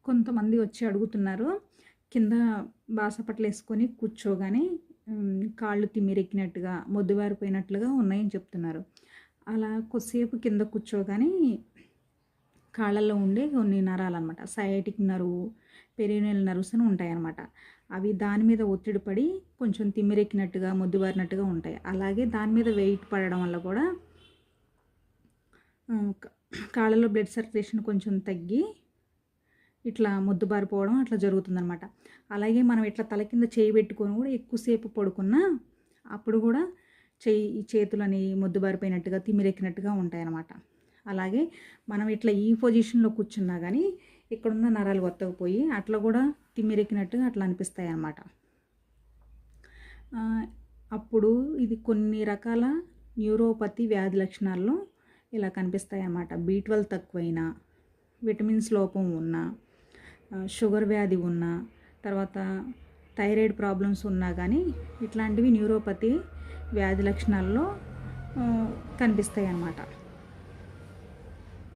కొంతమంది వచ్చి అడుగుతున్నారు. కింద బాసపట్లేసుకొని కూర్చోగానే కాళ్ళు తిమ్మిరెక్కినట్టుగా, మొద్దుబారిపోయినట్లుగా ఉన్నాయని చెప్తున్నారు. అలా కొద్దిసేపు కింద కూర్చోగానే కాళ్ళల్లో ఉండే కొన్ని నరాలన్నమాట. సయాటిక్ నర్వ్, పెరినియల్ నర్వ్స్ అని ఉంటాయన్నమాట. అవి దాని మీద ఒత్తిడి పడి కొంచెం తిమ్మిరెక్కినట్టుగా, మొద్దుబారినట్టుగా ఉంటాయి. అలాగే దాని మీద వెయిట్ పడడం వల్ల కూడా కాళ్ళలో బ్లడ్ సర్క్యులేషన్ కొంచెం తగ్గి ఇట్లా మొద్దుబారిపోవడం అట్లా జరుగుతుందనమాట. అలాగే మనం ఇట్లా తల కింద చేయి పెట్టుకొని కూడా ఎక్కువసేపు పడుకున్నా అప్పుడు కూడా చేతులని మొద్దుబారిపోయినట్టుగా, తిమ్మిరెక్కినట్టుగా ఉంటాయన్నమాట. అలాగే మనం ఇట్లా ఈ పొజిషన్లో కూర్చున్నా కానీ ఇక్కడున్న నరాలు ఒత్తకపోయి అట్లా కూడా తిమ్మిరెక్కినట్టుగా అట్లా అనిపిస్తాయి అన్నమాట. అప్పుడు ఇది కొన్ని రకాల న్యూరోపతి వ్యాధి లక్షణాల్లో ఇలా కనిపిస్తాయి అన్నమాట. B12 తక్కువైనా, విటమిన్స్ లోపం ఉన్నా, షుగర్ వ్యాధి ఉన్నా, తర్వాత థైరాయిడ్ ప్రాబ్లమ్స్ ఉన్నా కానీ ఇట్లాంటివి న్యూరోపతి వ్యాధి లక్షణాల్లో కనిపిస్తాయి అన్నమాట.